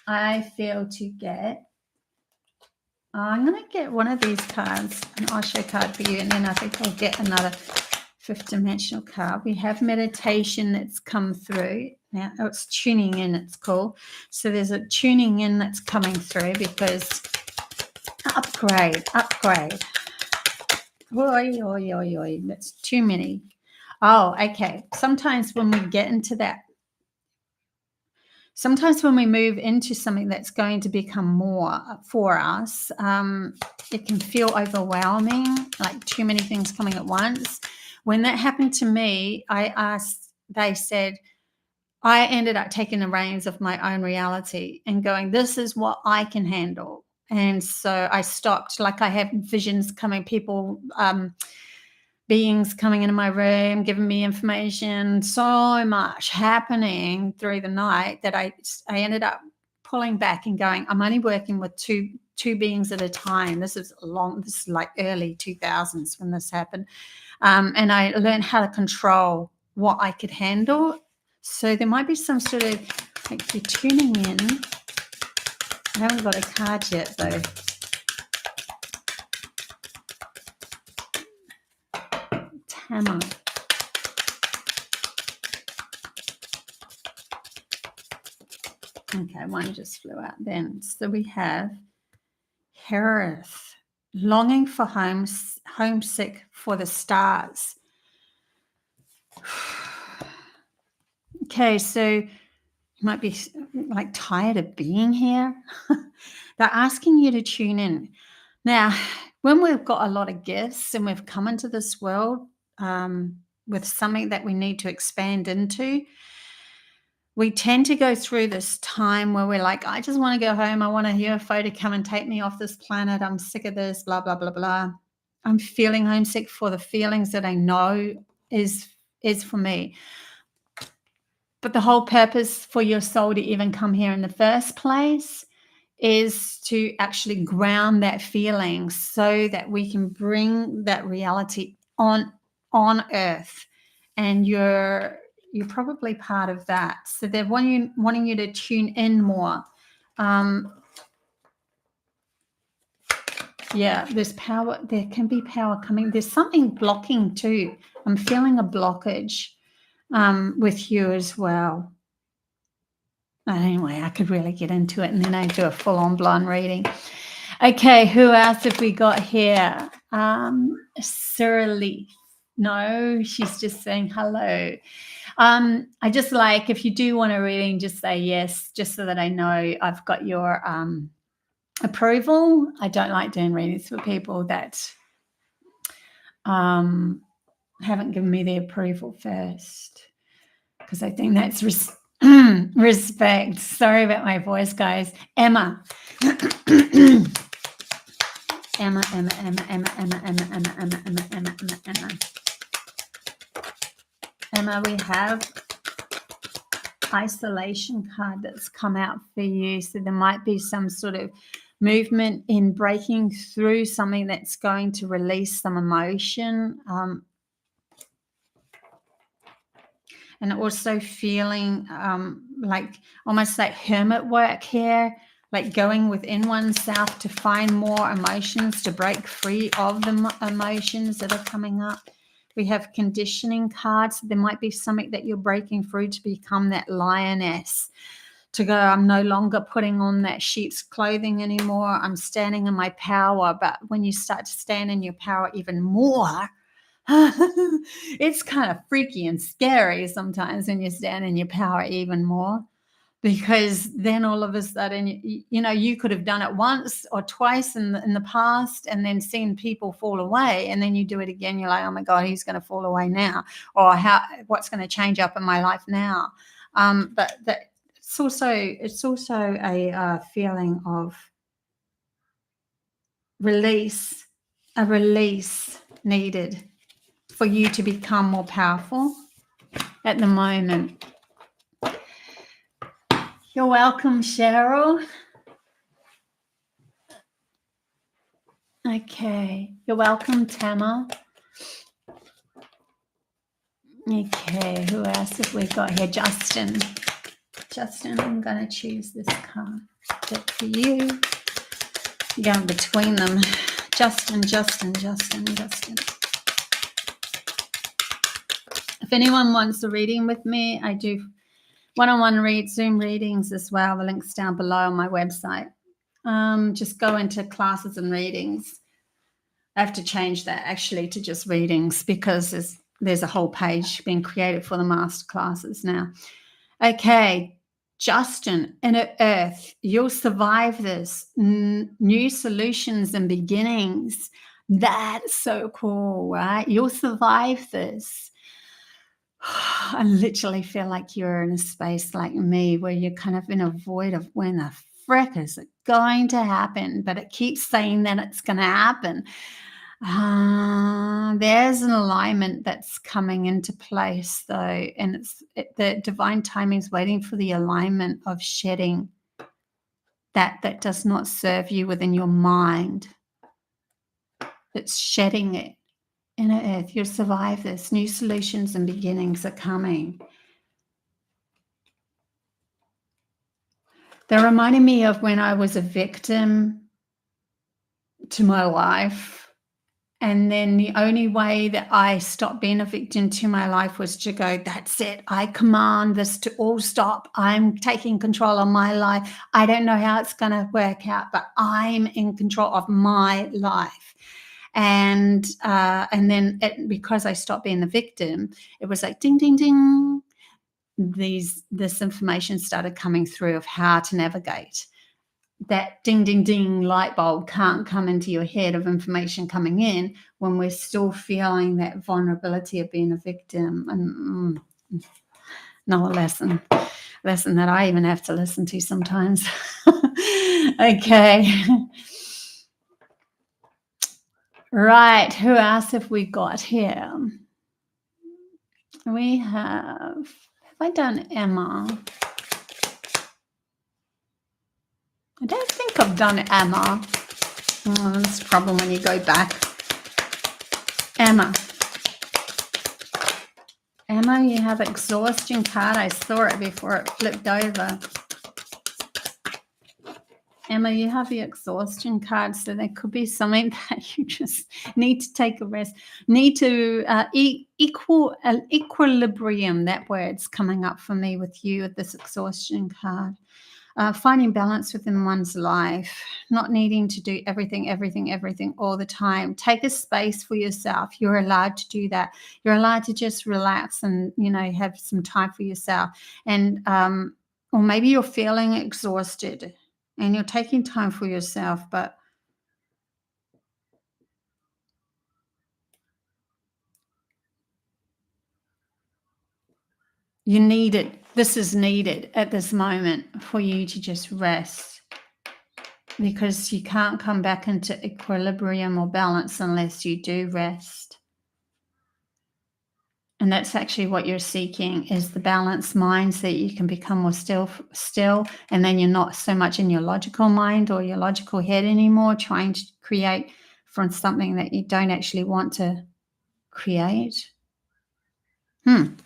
I feel to get. I'm going to get one of these cards, an Osho card for you, and then I think I'll get another fifth-dimensional card. We have meditation that's come through. Now, it's tuning in, it's called. So there's a tuning in that's coming through because upgrade. Oi. That's too many. Oh, okay. Sometimes when we get into that, sometimes when we move into something that's going to become more for us, it can feel overwhelming, like too many things coming at once. When that happened to me, they said, I ended up taking the reins of my own reality and going, this is what I can handle. And so I stopped. Like, I have visions coming, people, beings coming into my room, giving me information, so much happening through the night that I ended up pulling back and going, I'm only working with two beings at a time. This is like early 2000s when this happened. And I learned how to control what I could handle. So there might be some sort of, like, you're tuning in. I haven't got a card yet, though. Tamar. Okay, one just flew out then. So we have Earth, longing for home, homesick for the stars. Okay, so you might be like tired of being here. They're asking you to tune in. Now, when we've got a lot of gifts and we've come into this world with something that we need to expand into, we tend to go through this time where we're like, I just want to go home. I want a UFO to come and take me off this planet. I'm sick of this, blah, blah, blah, blah. I'm feeling homesick for the feelings that I know is for me. But the whole purpose for your soul to even come here in the first place is to actually ground that feeling so that we can bring that reality on Earth. And you're probably part of that. So they're wanting you to tune in more. Yeah, there's power. There can be power coming. There's something blocking too. I'm feeling a blockage with you as well. Anyway, I could really get into it and then I do a full-on blind reading. Okay, who else have we got here? Cyrilie. No, she's just saying hello. I just like, if you do want a reading, just say yes, just so that I know I've got your approval. I don't like doing readings for people that haven't given me the approval first, because I think that's respect. Sorry about my voice, guys. Emma. Emma. Emma, we have isolation card that's come out for you. So there might be some sort of movement in breaking through something that's going to release some emotion. And also feeling like almost like hermit work here, like going within oneself to find more emotions, to break free of the emotions that are coming up. We have conditioning cards. There might be something that you're breaking through to become that lioness, to go, I'm no longer putting on that sheep's clothing anymore. I'm standing in my power. But when you start to stand in your power even more, it's kind of freaky and scary sometimes when you stand in your power even more, because then all of a sudden, you know, you could have done it once or twice in the past and then seen people fall away, and then you do it again. You're like, oh my God, he's going to fall away now, or what's going to change up in my life now? But it's also a feeling of release, a release needed for you to become more powerful at the moment. You're welcome, Cheryl. Okay. You're welcome, Tama. Okay. Who else have we got here? Justin. Justin, I'm going to choose this card for you. You're going between them. Justin. If anyone wants a reading with me, I do one-on-one Zoom readings as well. The link's down below on my website. Just go into classes and readings. I have to change that actually to just readings, because there's a whole page being created for the master classes now. Okay, Justin, inner Earth, you'll survive this. New solutions and beginnings. That's so cool, right? You'll survive this. I literally feel like you're in a space like me, where you're kind of in a void of when the frick is it going to happen, but it keeps saying that it's going to happen. There's an alignment that's coming into place, though, and the divine timing is waiting for the alignment of shedding that does not serve you within your mind. It's shedding it. Inner Earth, you'll survive this. New solutions and beginnings are coming. They're reminding me of when I was a victim to my life. And then the only way that I stopped being a victim to my life was to go, that's it. I command this to all stop. I'm taking control of my life. I don't know how it's going to work out, but I'm in control of my life. And then because I stopped being the victim, it was like ding, ding, ding. This information started coming through of how to navigate. That ding, ding, ding light bulb can't come into your head of information coming in when we're still feeling that vulnerability of being a victim. And another lesson that I even have to listen to sometimes. Okay. Right. Who else have we got here? We have I done Emma? I don't think I've done Emma. Oh, that's the problem when you go back. Emma, you have exhaustion card. I saw it before it flipped over. Emma, you have the exhaustion card, so there could be something that you just need to take a rest. Need to equilibrium. That word's coming up for me with you with this exhaustion card. Finding balance within one's life, not needing to do everything all the time. Take a space for yourself. You're allowed to do that. You're allowed to just relax and, have some time for yourself. And, or maybe you're feeling exhausted and you're taking time for yourself, but you need it. This is needed at this moment for you to just rest, because you can't come back into equilibrium or balance unless you do rest. And that's actually what you're seeking, is the balanced mind, so that you can become more still, and then you're not so much in your logical mind or your logical head anymore, trying to create from something that you don't actually want to create.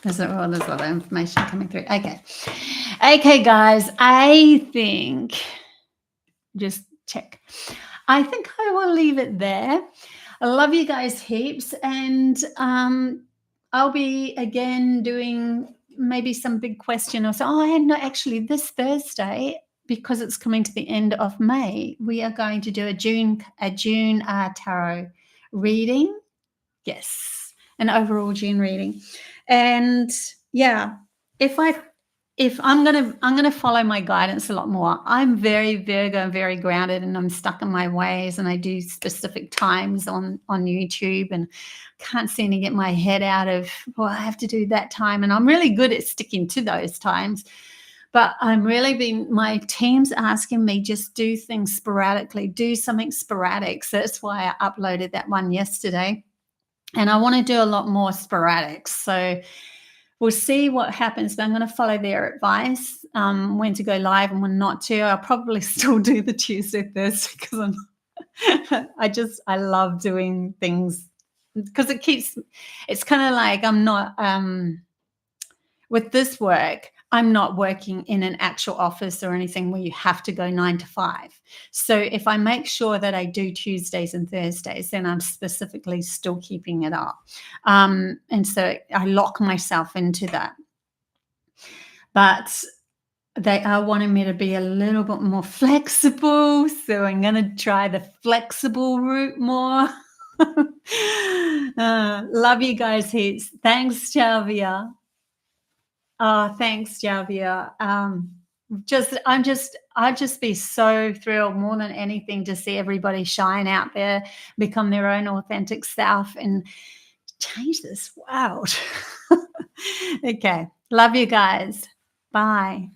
There's a lot of information coming through. Okay, guys, I think just check. I think I will leave it there. I love you guys heaps, and I'll be again doing maybe some big question or so. No, actually this Thursday, because it's coming to the end of May, we are going to do a June tarot reading. Yes, an overall June reading. And yeah, if I'm gonna follow my guidance a lot more. I'm very Virgo, very grounded, and I'm stuck in my ways, and I do specific times on YouTube, and can't seem to get my head out of, well, I have to do that time, and I'm really good at sticking to those times. But my team's asking me, just do things sporadically, do something sporadic. So that's why I uploaded that one yesterday. And I want to do a lot more sporadic. So we'll see what happens, but I'm going to follow their advice, when to go live and when not to. I'll probably still do the Tuesday, Thursday, because I love doing things, because it's kind of like I'm not, with this work, I'm not working in an actual office or anything where you have to go 9 to 5. So if I make sure that I do Tuesdays and Thursdays, then I'm specifically still keeping it up. And so I lock myself into that. But they are wanting me to be a little bit more flexible. So I'm going to try the flexible route more. Love you guys heaps. Thanks, Shelvia. Oh, thanks, Javia. I'd just be so thrilled more than anything to see everybody shine out there, become their own authentic self, and change this world. Okay. Love you guys. Bye.